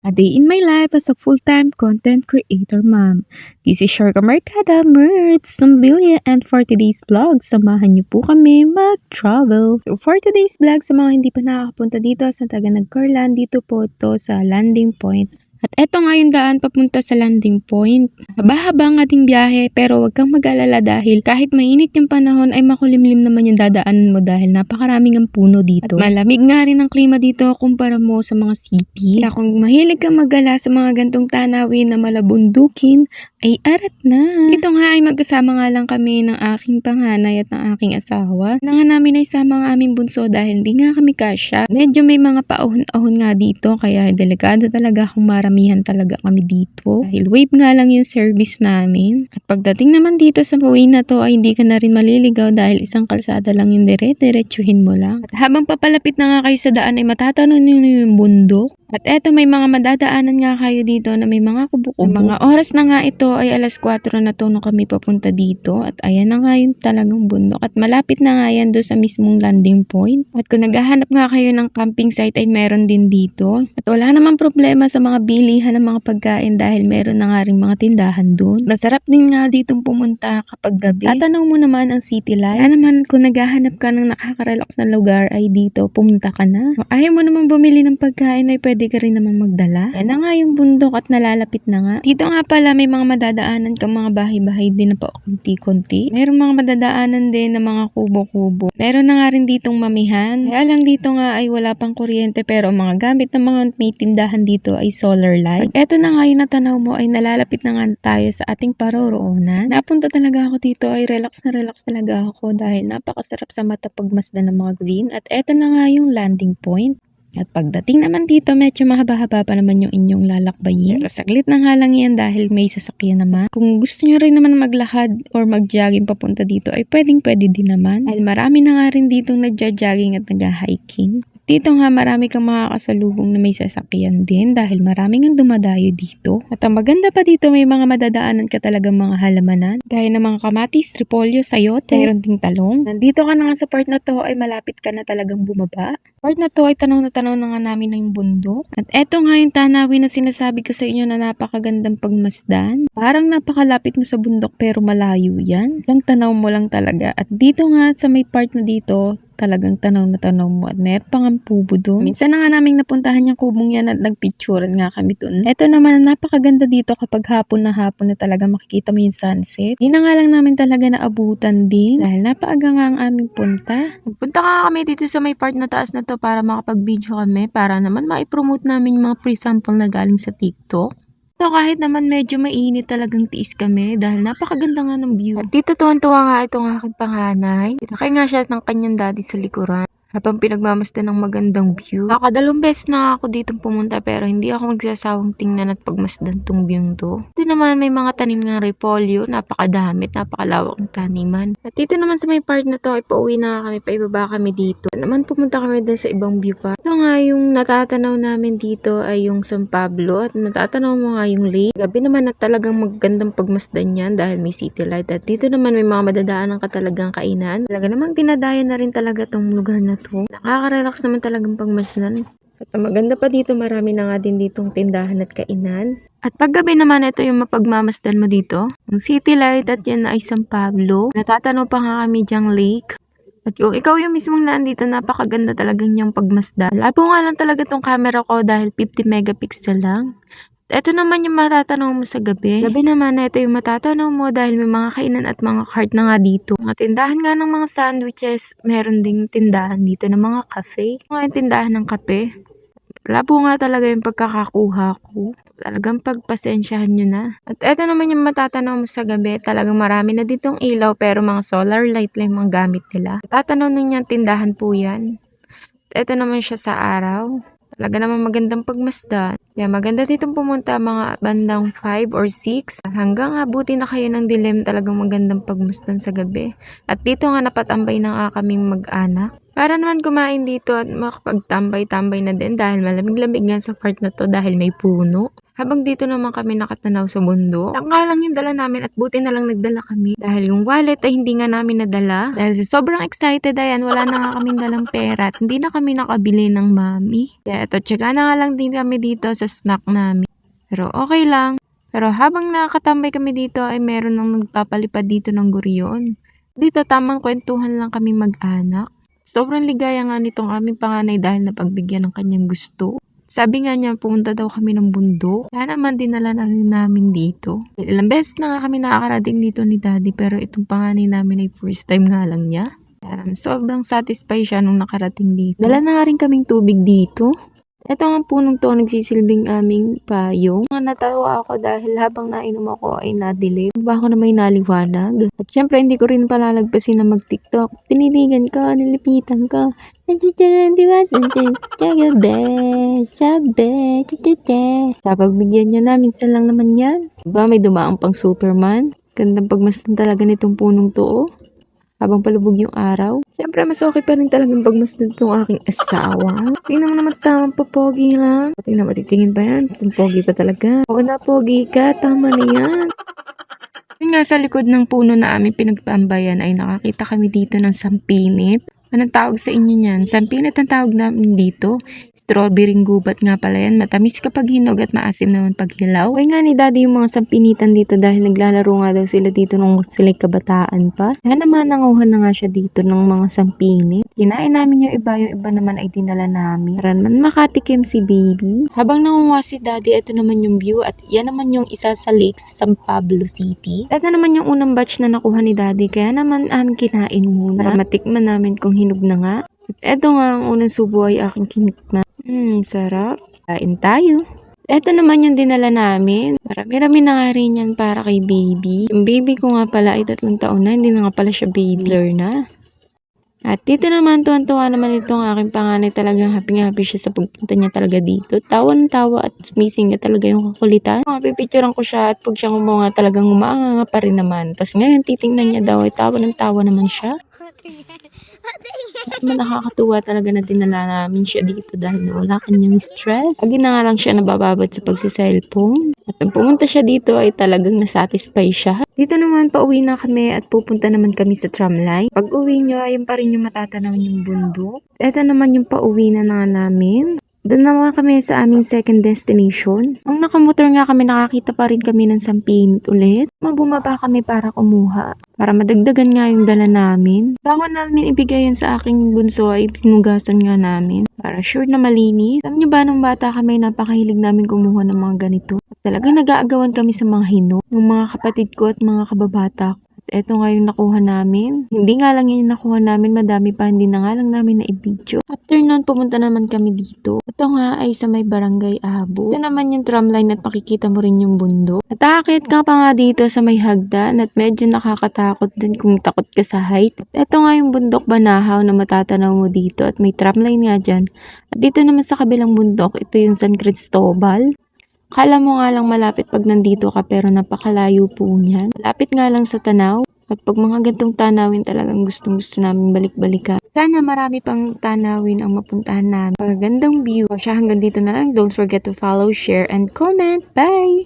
A day in my life as a full-time content creator, ma'am. This is your Kamarkada Mertz Sumbilia, and for today's vlog, samahan niyo po kami mag-travel. So for today's vlog, sa mga hindi pa nakakapunta dito sa taga Nagcarlan, dito po to sa landing point. At eto nga yung daan papunta sa landing point. Haba-haba ang ating biyahe, pero wag kang mag-alala dahil kahit mainit yung panahon ay makulimlim naman yung dadaanan mo dahil napakaraming ang puno dito. At malamig nga rin ang klima dito kumpara mo sa mga city. Kaya kung mahilig kang mag-gala sa mga gantong tanawin na malabundukin, ay arat na. Ito nga ay magkasama nga lang kami ng aking panganay at ng aking asawa. Na nga namin ay sama ang aming bunso dahil hindi nga kami kasya. Medyo may mga paahon-ahon nga dito kaya delikado talaga kung maramihan talaga kami dito. Dahil wave nga lang yung service namin. At pagdating naman dito sa way na to ay hindi ka na rin maliligaw dahil isang kalsada lang yung dire-diretsuhin mo lang. At habang papalapit na nga kayo sa daan ay matatanong nyo yung bundok. At eto may mga madadaanan nga kayo dito na may mga kubo-kubo. Mga oras na nga ito ay alas 4 na to nung kami papunta dito. At ayan na nga yung talagang bundok. At malapit na nga yan doon sa mismong landing point. At kung naghahanap nga kayo ng camping site ay meron din dito. At wala namang problema sa mga bilihan ng mga pagkain dahil meron na nga rin mga tindahan doon. Masarap din nga ditong pumunta kapag gabi. Tatanong mo naman ang city life. Kaya naman kung naghahanap ka ng nakaka-relax na lugar ay dito pumunta ka na. Kung ayaw mo naman bumili ng pagkain ay pwede ka rin naman magdala. Yan na nga yung bundok at nalalapit na nga. Dito nga pala may mga madadaanan kang mga bahay-bahay din na pa konti-konti. Meron mga madadaanan din na mga kubo-kubo. Meron na nga rin ditong mamihan. Kaya lang dito nga ay wala pang kuryente pero mga gamit ng mga may tindahan dito ay solar light. At eto na nga yung natanaw mo ay nalalapit na nga tayo sa ating paroroonan. Napunta talaga ako dito ay relax na relax talaga ako dahil napakasarap sa mata pagmasdan ng mga green. At eto na nga yung landing point. At pagdating naman dito, medyo mahaba-haba pa naman yung inyong lalakbayin. Pero saglit na nga lang yan dahil may sasakyan naman. Kung gusto nyo rin naman maglakad or mag-jogging papunta dito, ay pwedeng-pwede din naman. Dahil marami na nga rin ditong nagja-jogging at nag-hiking. Dito nga marami kang makakasalubong na may sasakyan din dahil maraming ang dumadayo dito. At ang maganda pa dito may mga madadaanan ka talagang mga halamanan. Gaya ng mga kamatis, repolyo, sayote, mayroon ding talong. Nandito ka na nga sa part na to ay malapit ka na talagang bumaba. Part na to ay tanaw na nga namin ng bundok. At eto nga yung tanawin na sinasabi ko sa inyo na napakagandang pagmasdan. Parang napakalapit mo sa bundok pero malayo yan. Yung tanaw mo lang talaga. At dito nga sa may part na dito, talagang tanaw mo at meron pang ang pubo doon. Minsan na nga naming napuntahan yung kubong yan at nagpicturean nga kami doon. Ito naman napakaganda dito kapag hapon na talaga makikita mo yung sunset. Di na nga lang namin talaga naabutan din dahil napaaga nga ang aming punta. Nagpunta nga kami dito sa may part na taas na to para makapag-video kami para naman maipromote namin yung mga pre-sample na galing sa TikTok. So kahit naman medyo mainit talagang tiis kami dahil napakaganda nga ng view. At dito tuwan-tuwa nga itong aking panganay. Tinakay nga siya ng kanyang daddy sa likuran. Habang pinagmamasdan ng magandang view. Nakadalawang beses na ako dito pumunta pero hindi ako magsasawang tingnan at pagmasdan tong view to. Dito naman may mga tanim ng repolyo, napakadami, napakalawak ng taniman. At dito naman sa may part na to ay pauwi na kami, paibaba kami dito. Naman pumunta kami dun sa ibang view pa. Ito nga yung natatanaw namin dito ay yung San Pablo at natatanaw mo nga yung lake. Gabi naman na talagang magandang pagmasdan yan dahil may city light. At dito naman may mga madadaanan ka talagang kainan. Talaga namang dinadayan na rin talaga tong lugar na to. Nakaka-relax naman talagang pagmasdan. At maganda pa dito, marami na nga din ditong tindahan at kainan. At paggabi naman, ito yung mapagmamasdan mo dito. Ang city light at yan ay San Pablo. Natatanaw pa nga kami dyang lake. At yung ikaw yung mismong naandito, napakaganda talaga niyang pagmasdan. Labo nga lang talaga tong camera ko dahil 50 megapixel lang. Ito naman yung matatanaw mo sa gabi. Gabi naman, ito yung matatanaw mo dahil may mga kainan at mga cart na nga dito. Mga tindahan nga ng mga sandwiches, meron ding tindahan dito ng mga cafe. Mga tindahan ng kape. Labo nga talaga yung pagkakakuha ko. Talagang pagpasensyahan nyo na. At ito naman yung matatanaw mo sa gabi. Talagang marami na ditong ilaw pero mga solar light lang yung mga gamit nila. Matatanaw ninyang tindahan po yan. Ito naman siya sa araw. Talaga naman magandang pagmasdan. Kaya maganda ditong pumunta mga bandang 5 or 6. Hanggang abuti na kayo ng dilim, talagang magandang pagmasdan sa gabi. At dito nga napatambay na kaming mag-anak. Para naman kumain dito at makapagtambay-tambay na din dahil malamig-lamig nga sa part na to dahil may puno. Habang dito naman kami nakatanaw sa bundok, tangka lang yung dala namin at buti na lang nagdala kami. Dahil yung wallet ay hindi nga namin nadala. Dahil sa sobrang excited ayan, wala na nga kaming dalang pera at hindi na kami nakabili ng mami. Kaya eto, tsaga na nga lang din kami dito sa snack namin. Pero okay lang. Pero habang nakakatambay kami dito ay meron nang nagpapalipad dito ng gurion. Dito tamang kwentuhan lang kami mag-anak. Sobrang ligaya nga nitong aming panganay dahil napagbigyan ng kanyang gusto. Sabi nga niya pumunta daw kami ng bundok. Kaya naman dinala na rin namin dito. Ilang beses na nga kami nakakarating dito ni daddy pero itong panganay namin ay first time nga lang niya. Kaya sobrang satisfied siya nung nakarating dito. Dala na nga rin kaming tubig dito. Ito nga punong to nagsisilbing aming payong. Natawa ako dahil habang nainom ako ay nadilim. Ba ako na may naliwanag. At syempre hindi ko rin palalagpasin na mag-TikTok. Tiniligan ka, nilipitan ka. Pagbigyan niya na, minsan lang naman yan. Diba may dumaang pang Superman? Gandang pagmasdan talaga nitong punong to, oh. Habang palubog yung araw. Siyempre, mas okay pa rin talagang pagmasdan itong aking asawa. Tingnan mo naman tamang papogi lang. Tingnan mo, titingin pa yan. Kung pogi pa talaga. Oo na, pogi ka. Tama na yan. Yung nasa likod ng puno na aming pinagpambayan ay nakakita kami dito ng sampinit. Anong tawag sa inyo niyan? Sampinit ang tawag namin dito. Strawberry gubat nga pala yan. Matamis kapag hinog at maasim naman pag hilaw. Okay nga ni daddy yung mga sampinitan dito dahil naglalaro nga daw sila dito nung sila'y kabataan pa. Kaya naman nanguhan na nga siya dito ng mga sampinit. Kinain namin yung iba naman ay dinala namin. Para naman makatikim si baby. Habang nangunguha si daddy, ito naman yung view at yan naman yung isa sa lakes sa San Pablo City. Ito naman yung unang batch na nakuha ni daddy kaya naman kinain muna. Para matikman namin kung hinog na nga. At eto nga ang unang subo ay aking kinikman. Sarap. Kain tayo. Ito naman yung dinala namin. Marami-rami na nga rin yan para kay baby. Yung baby ko nga pala ay 3 taon na. Hindi na nga pala siya baby. Blur na. At dito naman, tuwan-tuwa naman itong aking panganay. Talagang happy siya sa pagpunta niya talaga dito. Tawa ng tawa at missing niya talaga yung kakulitan. Pipicturean ko siya at pag siya gumawa talagang umaanga pa rin naman. Tapos ngayon titingnan niya daw ay tawa ng tawa naman siya. Nakakatuwa talaga na dinala namin siya dito dahil wala kanyang stress. Lagi na nga lang siya nabababad sa pagsiselfone. At nang pumunta siya dito ay talagang nasatisfy siya. Dito naman pauwi na kami at pupunta naman kami sa tramline. Pag uwi nyo, ayun pa rin yung matatanaw yung bundok. Ito naman yung pauwi na nga namin. Doon naman kami sa aming second destination. Nung nakamotor nga kami, nakakita pa rin kami ng sampinit ulit. Bumaba kami para kumuha. Para madagdagan nga yung dala namin. Bago namin ibigay yan sa aking bunso ay sinugasan nga namin. Para sure na malinis. Alam niyo ba nung bata kami, napakahilig namin kumuha ng mga ganito. At talagang nag-aagawan kami sa mga hinog. Yung mga kapatid ko at mga kababata ko. Ito nga yung nakuha namin. Hindi nga lang yung nakuha namin, madami pa, hindi na nga lang namin na i-video. After nun, pumunta naman kami dito. Ito nga ay sa may barangay Abo. Ito naman yung tramline at makikita mo rin yung bundok. At aakit ka pa nga dito sa may hagdan at medyo nakakatakot din kung takot ka sa height. At ito nga yung bundok Banahaw na matatanaw mo dito at may tramline nga dyan. At dito naman sa kabilang bundok, ito yung San Cristobal. Kala mo nga lang malapit pag nandito ka pero napakalayo po niyan. Malapit nga lang sa tanaw. At pag mga gantong tanawin talagang gustong-gusto namin balik-balikan. Sana marami pang tanawin ang mapuntahan namin. Magagandang view. O siya hanggang dito na lang. Don't forget to follow, share, and comment. Bye!